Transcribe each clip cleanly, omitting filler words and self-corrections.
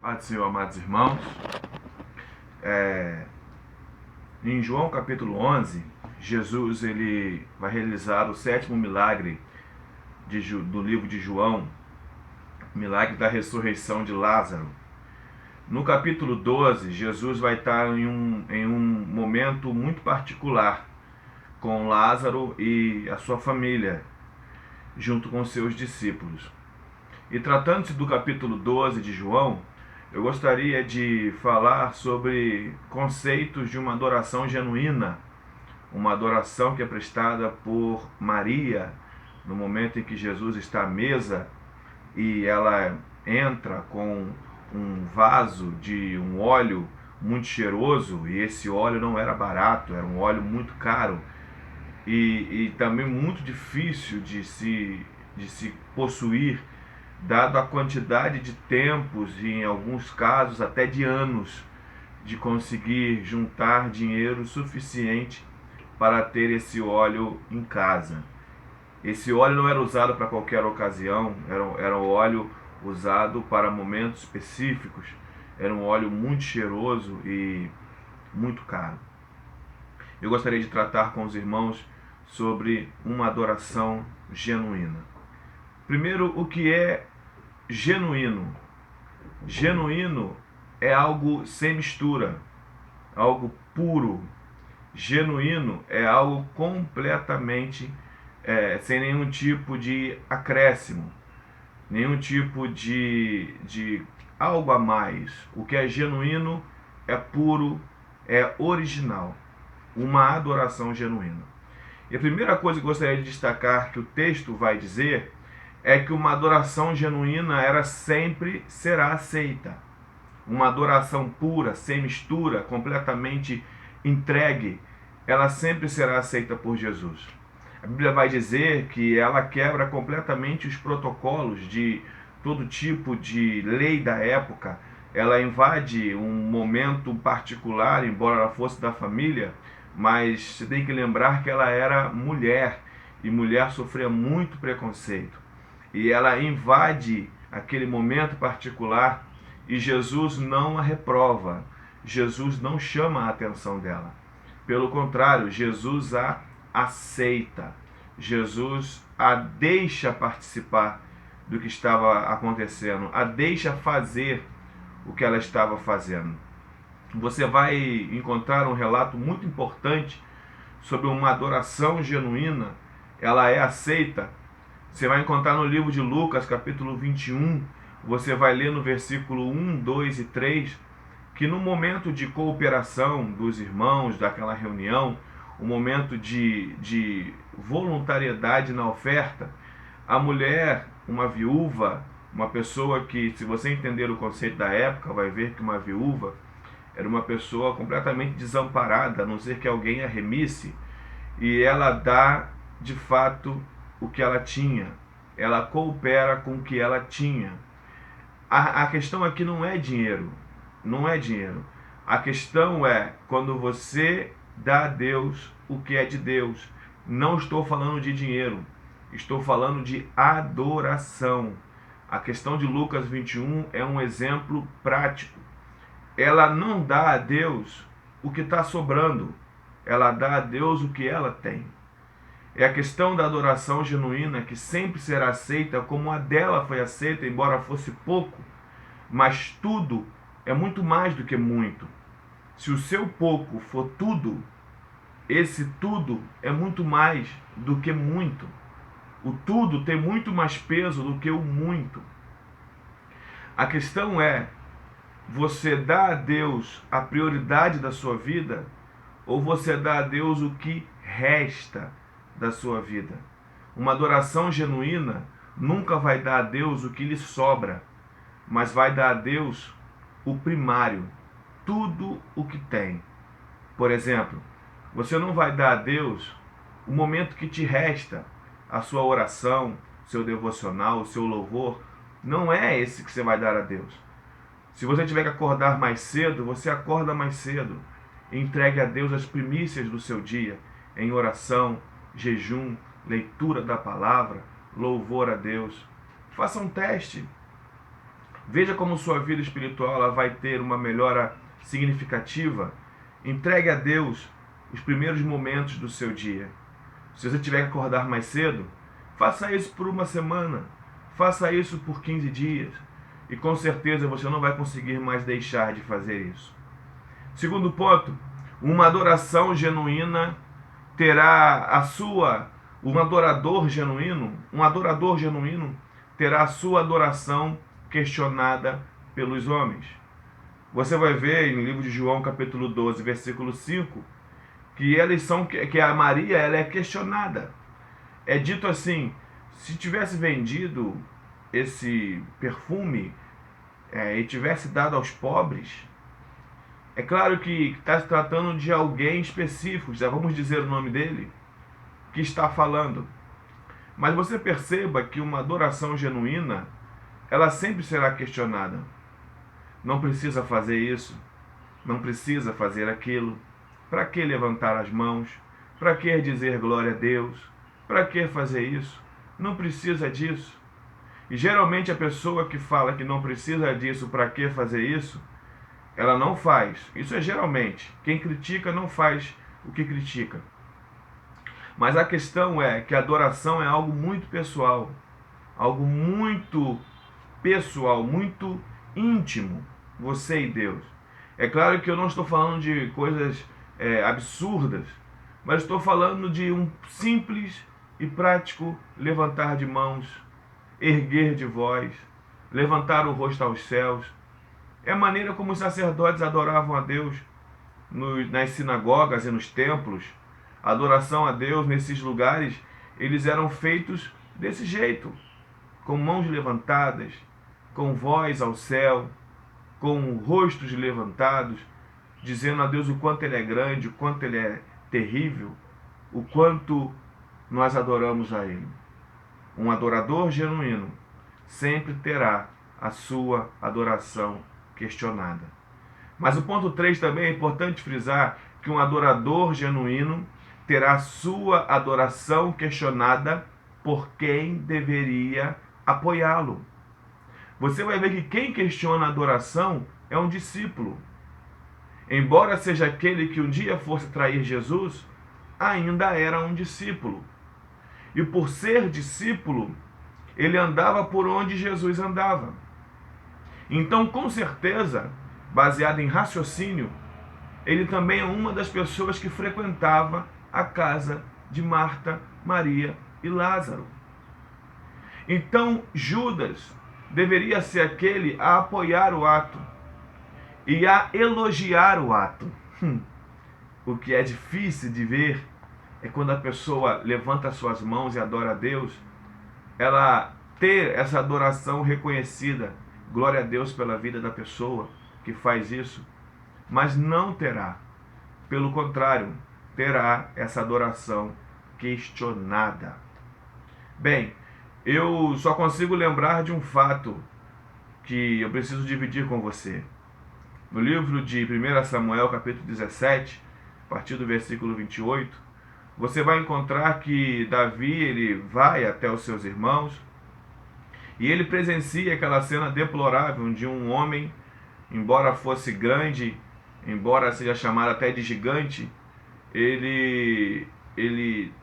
Paz do Senhor, amados irmãos. Em João capítulo 11, Jesus ele vai realizar o sétimo milagre do livro de João, o milagre da ressurreição de Lázaro. No capítulo 12, Jesus vai estar em um momento muito particular com Lázaro e a sua família, junto com seus discípulos. E tratando-se do capítulo 12 de João, eu gostaria de falar sobre conceitos de uma adoração genuína, uma adoração que é prestada por Maria no momento em que Jesus está à mesa e ela entra com um vaso de um óleo muito cheiroso, e esse óleo não era barato, era um óleo muito caro e também muito difícil de se possuir, dado a quantidade de tempos e, em alguns casos, até de anos, de conseguir juntar dinheiro suficiente para ter esse óleo em casa. Esse óleo não era usado para qualquer ocasião, era um óleo usado para momentos específicos, era um óleo muito cheiroso e muito caro. Eu gostaria de tratar com os irmãos sobre uma adoração genuína. Primeiro, o que é genuíno? Genuíno é algo sem mistura, algo puro. Genuíno é algo completamente sem nenhum tipo de acréscimo, nenhum tipo de algo a mais. O que é genuíno é puro, é original. Uma adoração genuína. E a primeira coisa que eu gostaria de destacar que o texto vai dizer é que uma adoração genuína ela sempre será aceita. Uma adoração pura, sem mistura, completamente entregue, ela sempre será aceita por Jesus. A Bíblia vai dizer que ela quebra completamente os protocolos de todo tipo de lei da época. Ela invade um momento particular, embora ela fosse da família, mas você tem que lembrar que ela era mulher e mulher sofria muito preconceito. E ela invade aquele momento particular e Jesus não a reprova. Jesus não chama a atenção dela. Pelo contrário, Jesus a aceita. Jesus a deixa participar do que estava acontecendo, a deixa fazer o que ela estava fazendo. Você vai encontrar um relato muito importante sobre uma adoração genuína, ela é aceita. Você vai encontrar no livro de Lucas, capítulo 21, você vai ler no versículo 1, 2 e 3, que no momento de cooperação dos irmãos, daquela reunião, o momento de voluntariedade na oferta, a mulher, uma viúva, uma pessoa que, se você entender o conceito da época, vai ver que uma viúva era uma pessoa completamente desamparada, a não ser que alguém a remisse, e ela dá de fato o que ela tinha, ela coopera com o que ela tinha. A questão aqui não é dinheiro, não é dinheiro. A questão é quando você dá a Deus o que é de Deus. Não estou falando de dinheiro, estou falando de adoração. A questão de Lucas 21 é um exemplo prático. Ela não dá a Deus o que está sobrando, ela dá a Deus o que ela tem. É a questão da adoração genuína que sempre será aceita como a dela foi aceita, embora fosse pouco, mas tudo é muito mais do que muito. Se o seu pouco for tudo, esse tudo é muito mais do que muito. O tudo tem muito mais peso do que o muito. A questão é, você dá a Deus a prioridade da sua vida ou você dá a Deus o que resta da sua vida? Uma adoração genuína nunca vai dar a Deus o que lhe sobra, mas vai dar a Deus o primário, tudo o que tem. Por exemplo, você não vai dar a Deus o momento que te resta, a sua oração, seu devocional, o seu louvor. Não é esse que você vai dar a Deus. Se você tiver que acordar mais cedo, você acorda mais cedo. Entregue a Deus as primícias do seu dia, em oração, jejum, leitura da palavra, louvor a Deus. Faça um teste. Veja como sua vida espiritual ela vai ter uma melhora significativa. Entregue a Deus os primeiros momentos do seu dia. Se você tiver que acordar mais cedo, faça isso por uma semana, faça isso por 15 dias, e com certeza você não vai conseguir mais deixar de fazer isso. Segundo ponto, uma adoração genuína terá a sua, um adorador genuíno terá a sua adoração questionada pelos homens. Você vai ver no livro de João, capítulo 12, versículo 5, que a Maria ela é questionada. É dito assim: se tivesse vendido esse perfume e tivesse dado aos pobres, é claro que está se tratando de alguém específico, já vamos dizer o nome dele, que está falando. Mas você perceba que uma adoração genuína, ela sempre será questionada. Não precisa fazer isso, não precisa fazer aquilo. Para que levantar as mãos? Para que dizer glória a Deus? Para que fazer isso? Não precisa disso. E geralmente a pessoa que fala que não precisa disso, para que fazer isso, ela não faz. Isso é geralmente. Quem critica não faz o que critica. Mas a questão é que a adoração é algo muito pessoal, muito íntimo, você e Deus. É claro que eu não estou falando de coisas absurdas, mas estou falando de um simples e prático levantar de mãos, erguer de voz, levantar o rosto aos céus. É a maneira como os sacerdotes adoravam a Deus nas sinagogas e nos templos. A adoração a Deus nesses lugares, eles eram feitos desse jeito, com mãos levantadas, com voz ao céu, com rostos levantados, dizendo a Deus o quanto Ele é grande, o quanto Ele é terrível, o quanto nós adoramos a Ele. Um adorador genuíno sempre terá a sua adoração questionada. Mas o ponto 3 também é importante frisar que um adorador genuíno terá a sua adoração questionada por quem deveria apoiá-lo. Você vai ver que quem questiona a adoração é um discípulo. Embora seja aquele que um dia fosse trair Jesus, ainda era um discípulo. E por ser discípulo, ele andava por onde Jesus andava. Então, com certeza, baseado em raciocínio, ele também é uma das pessoas que frequentava a casa de Marta, Maria e Lázaro. Então, Judas deveria ser aquele a apoiar o ato e a elogiar o ato. O que é difícil de ver é quando a pessoa levanta suas mãos e adora a Deus, ela ter essa adoração reconhecida. Glória a Deus pela vida da pessoa que faz isso, mas não terá. Pelo contrário, terá essa adoração questionada. Bem, eu só consigo lembrar de um fato que eu preciso dividir com você. No livro de 1 Samuel, capítulo 17, a partir do versículo 28, você vai encontrar que Davi ele vai até os seus irmãos e ele presencia aquela cena deplorável de um homem, embora fosse grande, embora seja chamado até de gigante, ele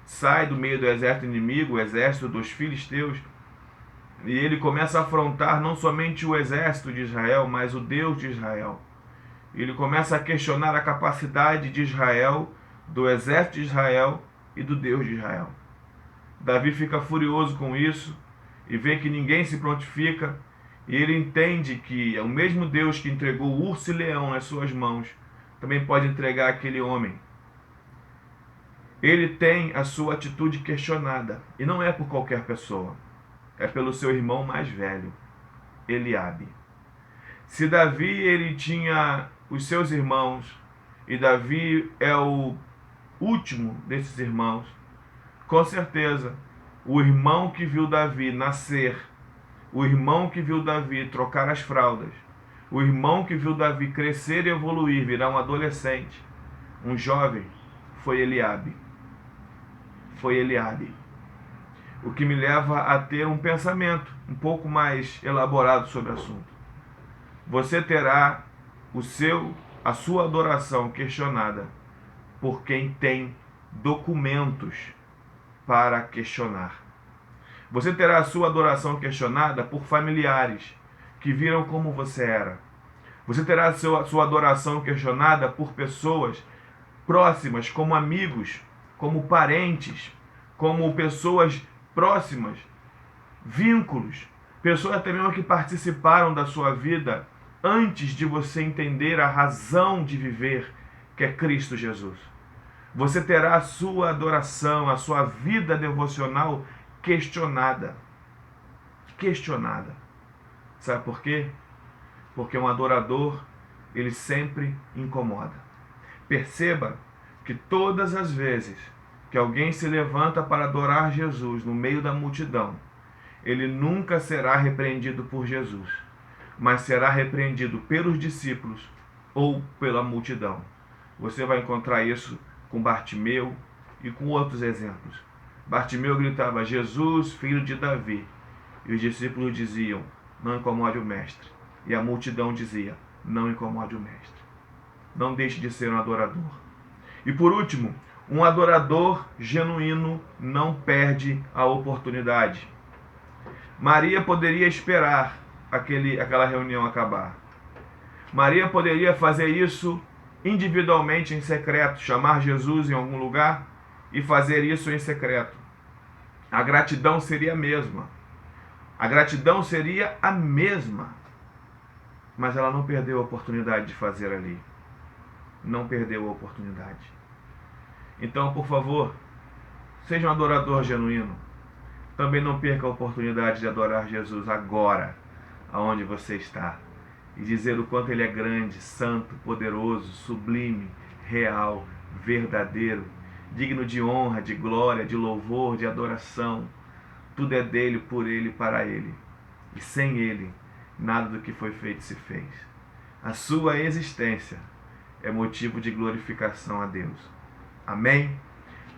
sai do meio do exército inimigo, o exército dos filisteus, e ele começa a afrontar não somente o exército de Israel, mas o Deus de Israel. Ele começa a questionar a capacidade de Israel, do exército de Israel e do Deus de Israel. Davi fica furioso com isso e vê que ninguém se prontifica, e ele entende que o mesmo Deus que entregou o urso e leão nas suas mãos também pode entregar aquele homem. Ele tem a sua atitude questionada, e não é por qualquer pessoa, é pelo seu irmão mais velho, Eliabe. Se Davi ele tinha os seus irmãos, e Davi é o último desses irmãos, com certeza, o irmão que viu Davi nascer, o irmão que viu Davi trocar as fraldas, o irmão que viu Davi crescer e evoluir, virar um adolescente, um jovem, foi Eliabe. Foi Eliabe. O que me leva a ter um pensamento um pouco mais elaborado sobre o assunto. você terá a sua adoração questionada por quem tem documentos para questionar. Você terá a sua adoração questionada por familiares que viram como você era. Você terá a sua adoração questionada por pessoas próximas, como amigos, como parentes, como pessoas próximas, vínculos, pessoas até mesmo que participaram da sua vida antes de você entender a razão de viver, que é Cristo Jesus. Você terá a sua adoração, a sua vida devocional questionada. Questionada. Sabe por quê? Porque um adorador, ele sempre incomoda. Perceba que todas as vezes que alguém se levanta para adorar Jesus no meio da multidão, ele nunca será repreendido por Jesus, mas será repreendido pelos discípulos ou pela multidão. Você vai encontrar isso com Bartimeu e com outros exemplos. Bartimeu gritava: Jesus, filho de Davi. E os discípulos diziam: não incomode o mestre. E a multidão dizia: não incomode o mestre. Não deixe de ser um adorador. E por último, um adorador genuíno não perde a oportunidade. Maria poderia esperar aquela reunião acabar. Maria poderia fazer isso individualmente em secreto, chamar Jesus em algum lugar e fazer isso em secreto. A gratidão seria a mesma. A gratidão seria a mesma. Mas ela não perdeu a oportunidade de fazer ali. Não perdeu a oportunidade. Então, por favor, seja um adorador genuíno. Também não perca a oportunidade de adorar Jesus agora, aonde você está, e dizer o quanto Ele é grande, santo, poderoso, sublime, real, verdadeiro, digno de honra, de glória, de louvor, de adoração. Tudo é dele, por ele e para ele. E sem ele, nada do que foi feito se fez. A sua existência é motivo de glorificação a Deus. Amém?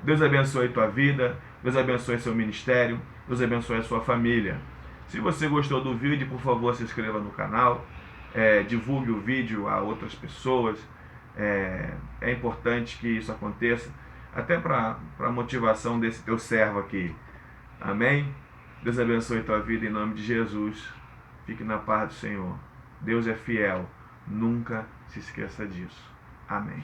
Deus abençoe tua vida, Deus abençoe seu ministério, Deus abençoe a sua família. Se você gostou do vídeo, por favor, se inscreva no canal, divulgue o vídeo a outras pessoas. É importante que isso aconteça, até para a motivação desse teu servo aqui. Amém? Deus abençoe tua vida em nome de Jesus. Fique na paz do Senhor. Deus é fiel. Nunca se esqueça disso. Amém.